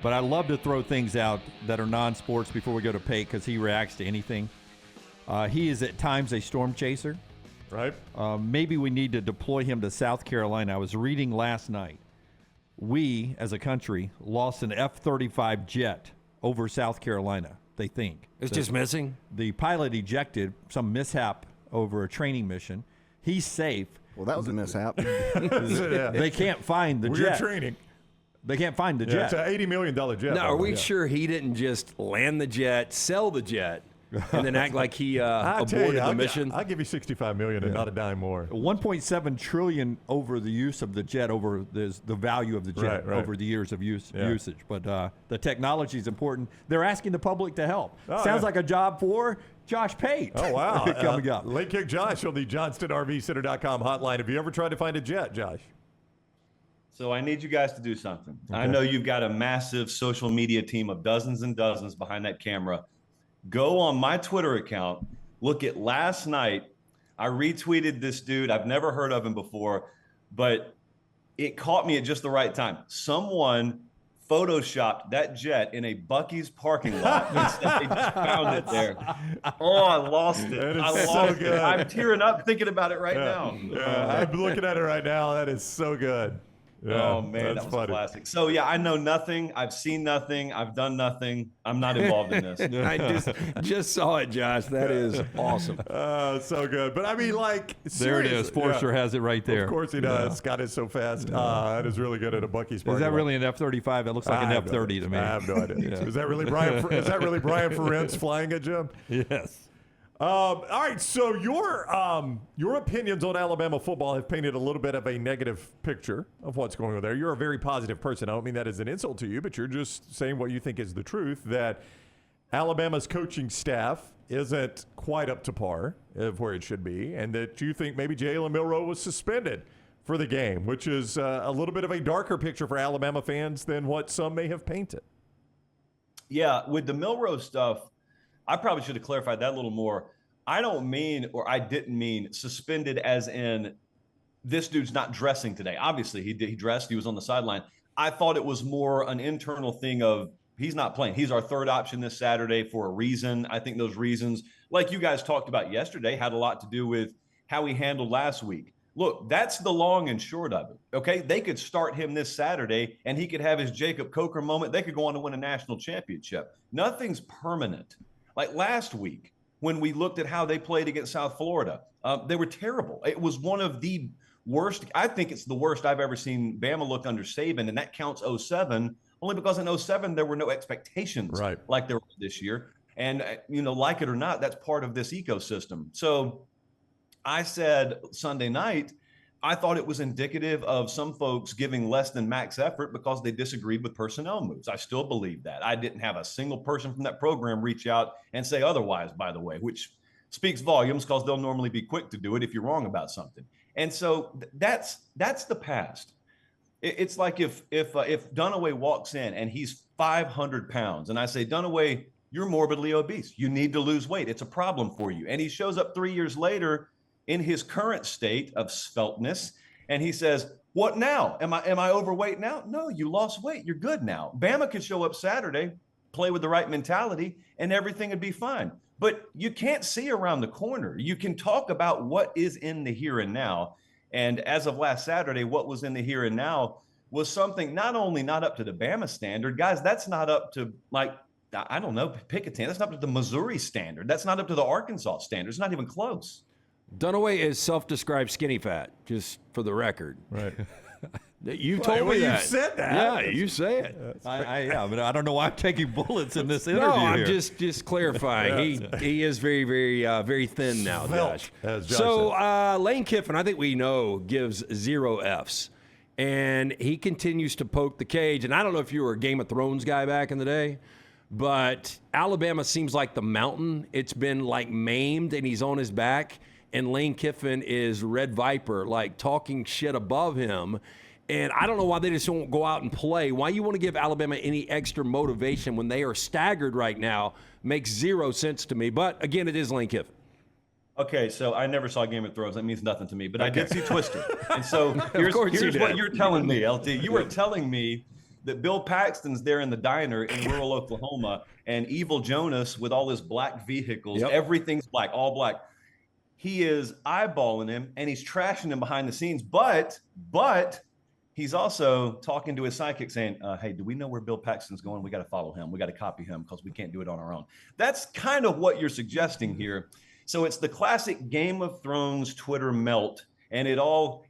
But I love to throw things out that are non-sports before we go to Pate because he reacts to anything. He is at times a storm chaser. Right. Maybe we need to deploy him to South Carolina. I was reading last night. We, as a country, lost an F-35 jet over South Carolina, they think. It's just missing? The pilot ejected, some mishap over a training mission. He's safe. Well, that was a mishap. They can't find the jet. We're training. They can't find the jet. It's an $80 million jet. Now, are we sure he didn't just land the jet, sell the jet, and then act like he aborted the mission? I'll give you $65 million and not a dime more. 1.7 trillion over the use of the jet, over the value of the jet over the years of usage. But the technology is important. They're asking the public to help. Sounds like a job for Josh Pate. Oh, wow. Coming up. Late Kick Josh on the JohnstonRVCenter.com hotline. Have you ever tried to find a jet, Josh? So I need you guys to do something. Okay. I know you've got a massive social media team of dozens and dozens behind that camera. Go on my Twitter account, look at last night. I retweeted this dude. I've never heard of him before, but it caught me at just the right time. Someone photoshopped that jet in a Buc-ee's parking lot. They just found it there. Oh, I lost it. I lost it. I'm tearing up thinking about it right now. Yeah, I'm looking at it right now. That is so good. Yeah, oh, man, that was funny. Classic. So, yeah, I know nothing. I've seen nothing. I've done nothing. I'm not involved in this. I just saw it, Josh. That is awesome. So good. But, I mean, like, there it is. Forster has it right there. Of course he does. Yeah. Scott is so fast. That is really good at a Buc-ee's parking lot. Is that really an F-35? It looks like an F-30 to me. I have no idea. Is that really Brian Ferentz flying it, Jim? Yes. All right, so your opinions on Alabama football have painted a little bit of a negative picture of what's going on there. You're a very positive person. I don't mean that as an insult to you, but you're just saying what you think is the truth, that Alabama's coaching staff isn't quite up to par of where it should be, and that you think maybe Jalen Milroe was suspended for the game, which is a little bit of a darker picture for Alabama fans than what some may have painted. Yeah, with the Milroe stuff, I probably should have clarified that a little more. I don't mean, or I didn't mean suspended as in this dude's not dressing today. Obviously, he dressed. He was on the sideline. I thought it was more an internal thing of he's not playing. He's our third option this Saturday for a reason. I think those reasons, like you guys talked about yesterday, had a lot to do with how he handled last week. Look, that's the long and short of it, okay? They could start him this Saturday, and he could have his Jacob Coker moment. They could go on to win a national championship. Nothing's permanent. Like last week, when we looked at how they played against South Florida, they were terrible. It was one of the worst. I think it's the worst I've ever seen Bama look under Saban, and that counts 07, only because in 07 there were no expectations like there were this year. And, like it or not, that's part of this ecosystem. So I said Sunday night, I thought it was indicative of some folks giving less than max effort because they disagreed with personnel moves. I still believe that. I didn't have a single person from that program reach out and say otherwise, by the way, which speaks volumes because they'll normally be quick to do it if you're wrong about something. And so that's the past. It's like if Dunaway walks in and he's 500 pounds and I say, Dunaway, you're morbidly obese. You need to lose weight. It's a problem for you. And he shows up 3 years later in his current state of sveltness, and he says, what now? Am I overweight now? No, you lost weight. You're good now. Bama could show up Saturday, play with the right mentality, and everything would be fine. But you can't see around the corner. You can talk about what is in the here and now. And as of last Saturday, what was in the here and now was something not only not up to the Bama standard, guys, that's not up to, like, I don't know, pick a team. That's not up to the Missouri standard. That's not up to the Arkansas standard. It's not even close. Dunaway is self-described skinny fat, just for the record. Right. You told me that. You said that. Yeah, you say it. Yeah, but I don't know why I'm taking bullets in this interview. No, I'm here. just clarifying. He is very, very, very thin now, Josh. Josh Lane Kiffin, I think we know, gives 0 Fs. And he continues to poke the cage. And I don't know if you were a Game of Thrones guy back in the day, but Alabama seems like the mountain. It's been like maimed, and he's on his back. And Lane Kiffin is Red Viper, like talking shit above him. And I don't know why they just won't go out and play. Why you want to give Alabama any extra motivation when they are staggered right now makes 0 sense to me. But, again, it is Lane Kiffin. Okay, so I never saw Game of Thrones. That means nothing to me. But I did see Twister. And so here's what you're telling me, LT. You were telling me that Bill Paxton's there in the diner in rural Oklahoma, and Evil Jonas with all his black vehicles, everything's black, all black. He is eyeballing him and he's trashing him behind the scenes, but he's also talking to his sidekick saying, hey, do we know where Bill Paxton's going? We got to follow him. We got to copy him because we can't do it on our own. That's kind of what you're suggesting here. So it's the classic Game of Thrones Twitter melt, and it all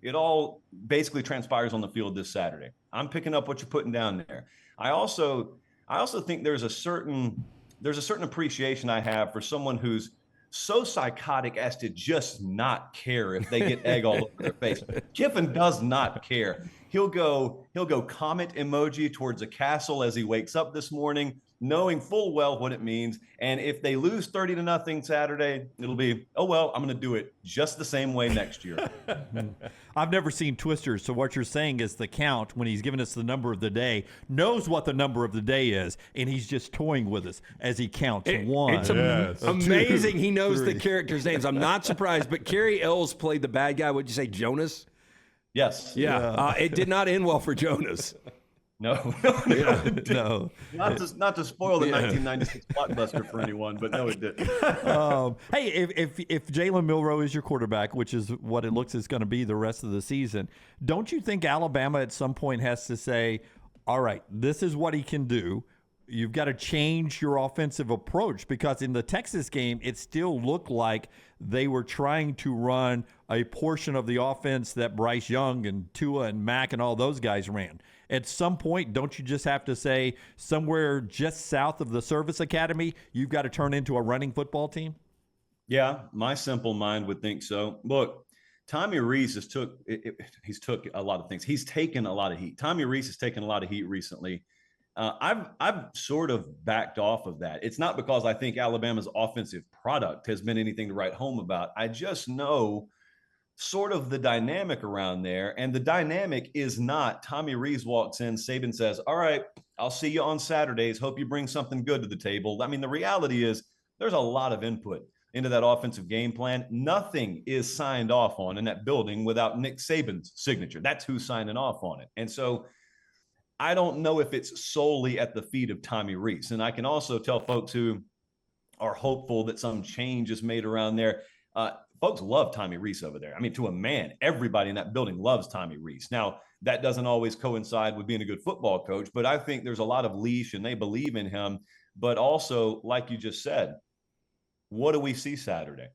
basically transpires on the field this Saturday. I'm picking up what you're putting down there. I also think there's a certain appreciation I have for someone who's so psychotic as to just not care if they get egg all over their face. Kiffin does not care. He'll go comment emoji towards a castle as he wakes up this morning, knowing full well what it means. And if they lose 30-0 Saturday, it'll be, oh, well, I'm going to do it just the same way next year. I've never seen Twisters, so what you're saying is the count, when he's giving us the number of the day, knows what the number of the day is, and he's just toying with us as he counts. It's amazing he knows the characters' names. I'm not surprised, but Kerry Ells played the bad guy. Would you say Jonas? Yes. Yeah. It did not end well for Jonas. No. Not to spoil the 1996 blockbuster for anyone, but no, it didn't. Hey, if Jalen Milroe is your quarterback, which is what it looks is going to be the rest of the season, don't you think Alabama at some point has to say, all right, this is what he can do. You've got to change your offensive approach, because in the Texas game, it still looked like they were trying to run a portion of the offense that Bryce Young and Tua and Mack and all those guys ran. At some point, don't you just have to say somewhere just south of the Service Academy, you've got to turn into a running football team? Yeah, my simple mind would think so. Look, Tommy Rees he's took a lot of things. He's taken a lot of heat. Tommy Rees has taken a lot of heat recently. I've sort of backed off of that. It's not because I think Alabama's offensive product has been anything to write home about. I just know sort of the dynamic around there. And the dynamic is not Tommy Rees walks in, Saban says, all right, I'll see you on Saturdays. Hope you bring something good to the table. I mean, the reality is there's a lot of input into that offensive game plan. Nothing is signed off on in that building without Nick Saban's signature. That's who's signing off on it. And so I don't know if it's solely at the feet of Tommy Rees. And I can also tell folks who are hopeful that some change is made around there. Folks love Tommy Rees over there. I mean, to a man, everybody in that building loves Tommy Rees. Now, that doesn't always coincide with being a good football coach, but I think there's a lot of leash and they believe in him. But also, like you just said, what do we see Saturday?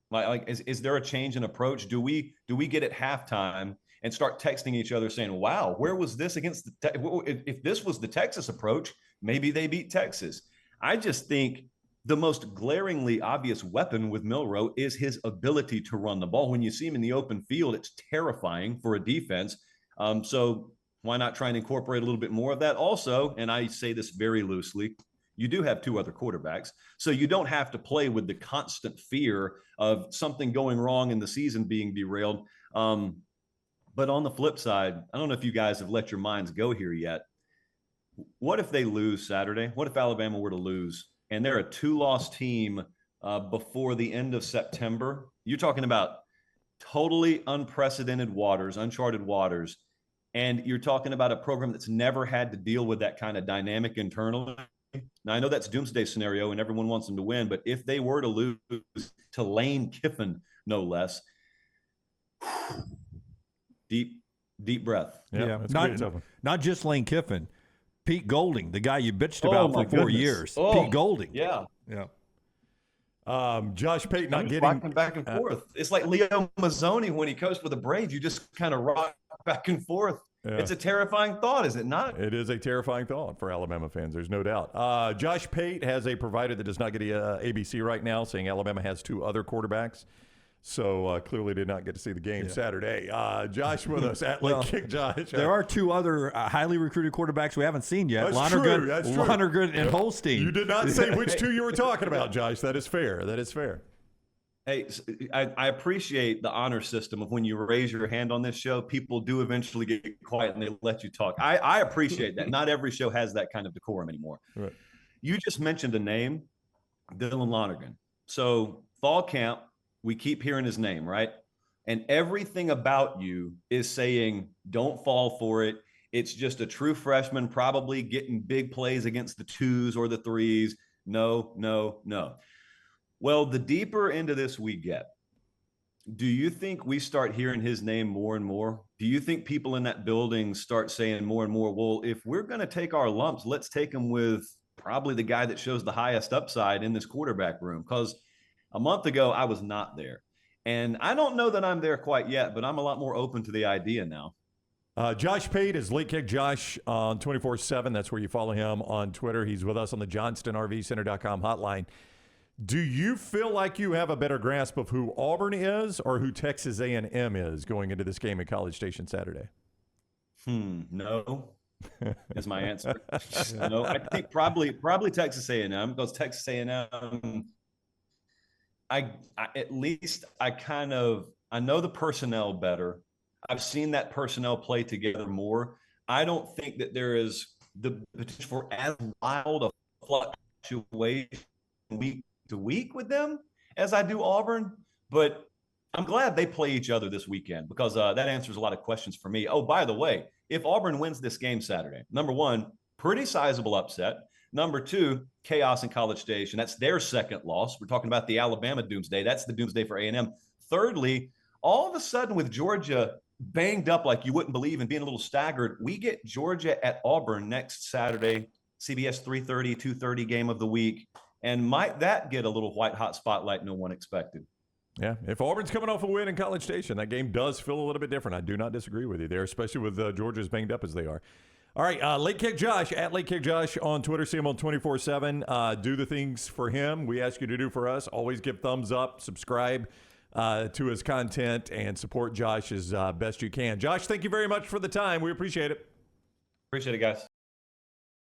Is there a change in approach? Do we get at halftime and start texting each other saying, wow, where was this against if this was the Texas approach, maybe they beat Texas. I just think the most glaringly obvious weapon with Milroe is his ability to run the ball. When you see him in the open field, it's terrifying for a defense. So why not try and incorporate a little bit more of that? Also, and I say this very loosely, you do have two other quarterbacks, so you don't have to play with the constant fear of something going wrong in the season being derailed. But on the flip side, I don't know if you guys have let your minds go here yet. What if they lose Saturday? What if Alabama were to lose and they're a 2-loss team before the end of September? You're talking about totally unprecedented waters, uncharted waters. And you're talking about a program that's never had to deal with that kind of dynamic internally. Now, I know that's Doomsday scenario and everyone wants them to win, but if they were to lose to Lane Kiffin, no less, deep breath. Yeah, not just Lane Kiffin, Pete Golding, the guy you bitched about for 4 years. Pete Golding. Yeah. Josh Pate not getting rocking back and forth. It's like Leo Mazzoni when he coached with the Braves. You just kind of rock back and forth. Yeah. It's a terrifying thought, is it not? It is a terrifying thought for Alabama fans. There's no doubt. Josh Pate has a provider that does not get ABC right now, saying Alabama has two other quarterbacks. So clearly did not get to see the game Saturday. Josh with us at Kick Josh. There are two other highly recruited quarterbacks we haven't seen yet. That's true. Lonergan and Holstein. You did not say which two you were talking about, Josh. That is fair. Hey, I appreciate the honor system of when you raise your hand on this show, people do eventually get quiet and they let you talk. I appreciate that. Not every show has that kind of decorum anymore. Right. You just mentioned a name, Dylan Lonergan. So fall camp, we keep hearing his name, right? And everything about you is saying, don't fall for it. It's just a true freshman, probably getting big plays against the 2s or the 3s. No, no, no. Well, the deeper into this we get, do you think we start hearing his name more and more? Do you think people in that building start saying more and more, well, if we're going to take our lumps, let's take them with probably the guy that shows the highest upside in this quarterback room? Because a month ago, I was not there. And I don't know that I'm there quite yet, but I'm a lot more open to the idea now. Josh Pate is Late Kick Josh on 24/7. That's where you follow him on Twitter. He's with us on the JohnstonRVCenter.com hotline. Do you feel like you have a better grasp of who Auburn is or who Texas A&M is going into this game at College Station Saturday? No, is my answer. No, I think probably Texas A&M, because Texas A&M, I know the personnel better. I've seen that personnel play together more. I don't think that there is the potential for as wild a fluctuation week to week with them as I do Auburn, but I'm glad they play each other this weekend, because that answers a lot of questions for me. Oh, by the way, if Auburn wins this game Saturday, number one, pretty sizable upset. Number two, chaos in College Station. That's their second loss. We're talking about the Alabama Doomsday. That's the Doomsday for A&M. Thirdly, all of a sudden with Georgia banged up like you wouldn't believe and being a little staggered, we get Georgia at Auburn next Saturday, CBS 3:30, 2:30 game of the week. And might that get a little white-hot spotlight no one expected? Yeah, if Auburn's coming off a win in College Station, that game does feel a little bit different. I do not disagree with you there, especially with Georgia as banged up as they are. All right, Late Kick Josh, at Late Kick Josh on Twitter. See him on 24/7. Do the things for him we ask you to do for us. Always give thumbs up, subscribe to his content, and support Josh as best you can. Josh, thank you very much for the time. We appreciate it. Appreciate it, guys.